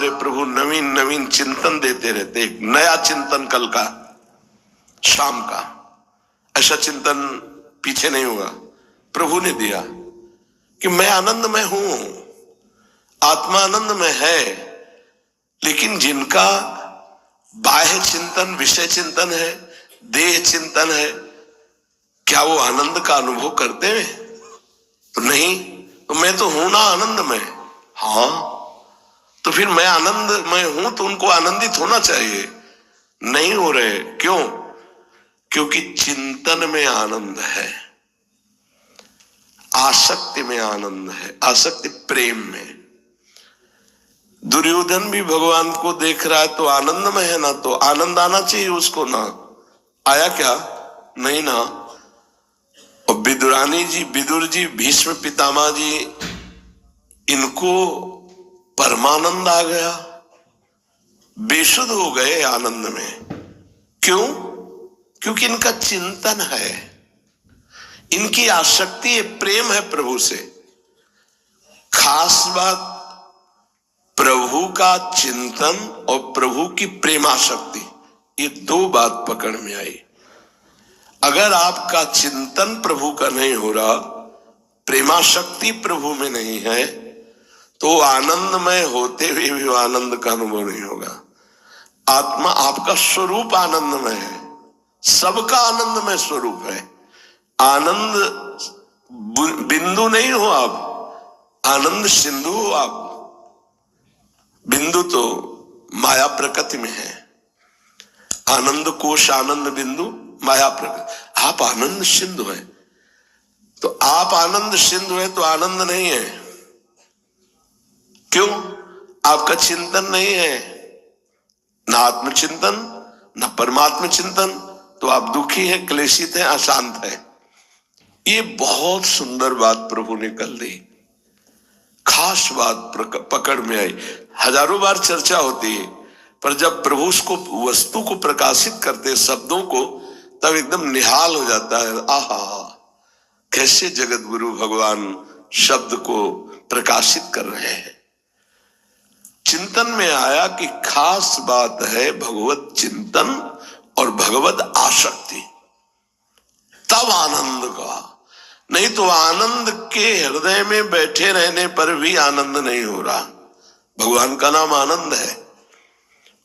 हमारे प्रभु नवीन नवीन चिंतन देते रहते, एक नया चिंतन कल का शाम का, ऐसा चिंतन पीछे नहीं हुआ। प्रभु ने दिया कि मैं आनंदमय हूं, आत्मा आनंदमय है, लेकिन जिनका बाह्य चिंतन विषय चिंतन है, देह चिंतन है, क्या वो आनंद का अनुभव करते हैं? तो नहीं। तो मैं तो हूं ना आनंदमय। हाँ, तो फिर मैं आनंदमय हूं तो उनको आनंदित होना चाहिए, नहीं हो रहे। क्यों? क्योंकि चिंतन में आनंद है, आसक्ति में आनंद है, आसक्ति प्रेम में। दुर्योधन भी भगवान को देख रहा है तो आनंदमय है ना, तो आनंद आना चाहिए उसको ना। आया क्या? नहीं ना। और विदुरानी जी, विदुर जी, भीष्म पितामह जी, इनको परमानंद आ गया, बेसुध हो गए आनंद में। क्यों? क्योंकि इनका चिंतन है, इनकी आसक्ति प्रेम है प्रभु से। खास बात प्रभु का चिंतन और प्रभु की प्रेमाशक्ति, ये दो बात पकड़ में आई। अगर आपका चिंतन प्रभु का नहीं हो रहा, प्रेमाशक्ति प्रभु में नहीं है, तो आनंदमय होते हुए भी आनंद का अनुभव नहीं होगा। आत्मा, आपका स्वरूप आनंदमय है, सबका आनंदमय स्वरूप है। आनंद बिंदु नहीं हो आप, आनंद सिंधु हो आप। बिंदु तो माया प्रकृति में है, आनंद कोश, आनंद बिंदु माया प्रकृति। आप आनंद सिंधु है, तो आप आनंद सिंधु है तो आनंद नहीं है। क्यों? आपका चिंतन नहीं है, ना आत्मचिंतन ना परमात्म चिंतन, तो आप दुखी हैं, क्लेशित हैं, अशांत हैं। ये बहुत सुंदर बात प्रभु ने कल दी, खास बात पकड़ में आई। हजारों बार चर्चा होती है, पर जब प्रभु उसको, वस्तु को प्रकाशित करते, शब्दों को, तब एकदम निहाल हो जाता है। आहा, कैसे जगत गुरु भगवान शब्द को प्रकाशित कर रहे हैं। चिंतन में आया कि खास बात है भगवत चिंतन और भगवत आसक्ति, तब आनंद का। नहीं तो आनंद के हृदय में बैठे रहने पर भी आनंद नहीं हो रहा। भगवान का नाम आनंद है,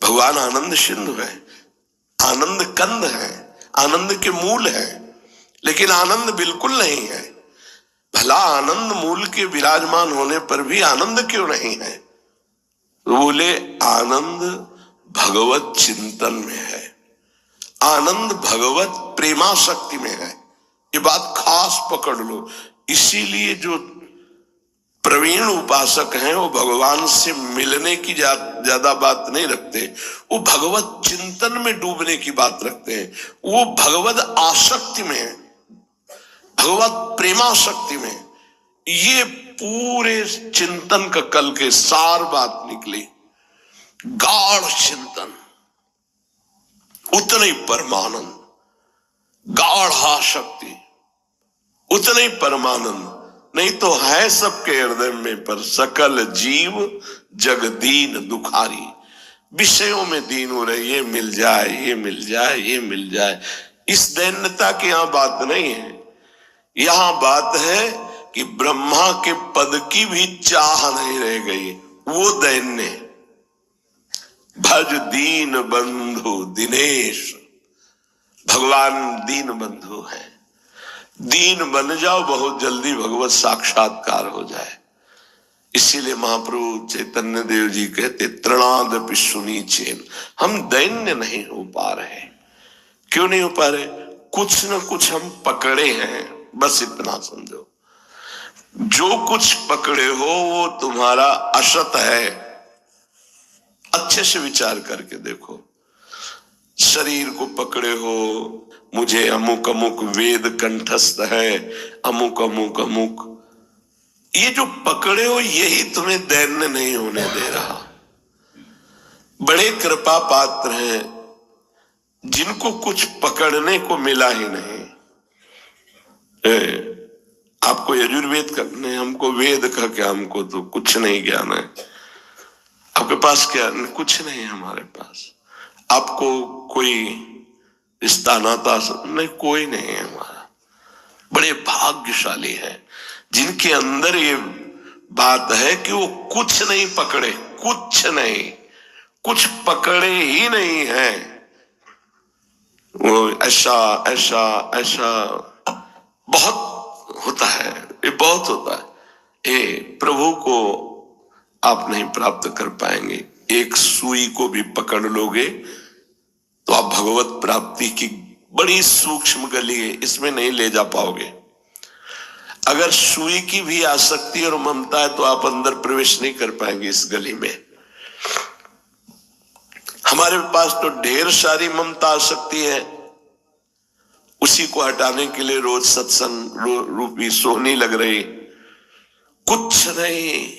भगवान आनंद सिंधु है, आनंद कंद है, आनंद के मूल है, लेकिन आनंद बिल्कुल नहीं है। भला आनंद मूल के विराजमान होने पर भी आनंद क्यों नहीं है? बोले आनंद भगवत चिंतन में है, आनंद भगवत प्रेमाशक्ति में है। ये बात खास पकड़ लो। इसीलिए जो प्रवीण उपासक हैं वो भगवान से मिलने की ज्यादा बात नहीं रखते, वो भगवत चिंतन में डूबने की बात रखते हैं। वो भगवत आसक्ति में, भगवत प्रेमाशक्ति में। ये पूरे चिंतन का कल के सार बात निकली। गाढ़ चिंतन, उतनी परमानंद, गाढ़ आसक्ति, उतने ही परमानंद। नहीं तो है सबके हृदय में, पर सकल जीव जग दीन दुखारी। विषयों में दीन हो रहे, ये मिल जाए, ये मिल जाए, ये मिल जाए। इस दैन्यता की यहां बात नहीं है। यहां बात है कि ब्रह्मा के पद की भी चाह नहीं रह गई, वो दैन्य। भज दीन बंधु दिनेश, भगवान दीन बंधु है। दीन बन जाओ, बहुत जल्दी भगवत साक्षात्कार हो जाए। इसीलिए महाप्रभु चैतन्य देव जी कहते तृणादपि सुनी चेन। हम दैन्य नहीं हो पा रहे। क्यों नहीं हो पा रहे? कुछ न कुछ हम पकड़े हैं, बस इतना समझो। जो कुछ पकड़े हो वो तुम्हारा असत है। अच्छे से विचार करके देखो। शरीर को पकड़े हो, मुझे अमुक अमुक वेद कंठस्थ है, अमुक अमुक अमुक, ये जो पकड़े हो यही तुम्हें दैन्य नहीं होने दे रहा। बड़े कृपा पात्र हैं जिनको कुछ पकड़ने को मिला ही नहीं। आपको यजुर्वेद करने, हमको वेद का क्या, हमको तो कुछ नहीं ज्ञान है। आपके पास क्या? कुछ नहीं है हमारे पास। आपको कोई रिश्ता नाता नहीं, कोई नहीं है हमारा। बड़े भाग्यशाली हैं जिनके अंदर ये बात है कि वो कुछ नहीं पकड़े, कुछ नहीं, कुछ पकड़े ही नहीं है। वो ऐसा ऐसा ऐसा बहुत होता है, ये बहुत होता है। ये प्रभु को आप नहीं प्राप्त कर पाएंगे। एक सुई को भी पकड़ लोगे तो आप भगवत प्राप्ति की बड़ी सूक्ष्म गली है, इसमें नहीं ले जा पाओगे। अगर सुई की भी आसक्ति और ममता है तो आप अंदर प्रवेश नहीं कर पाएंगे इस गली में। हमारे पास तो ढेर सारी ममता आसक्ति है, उसी को हटाने के लिए रोज सत्संग रूपी सोहनी लग रही। कुछ नहीं,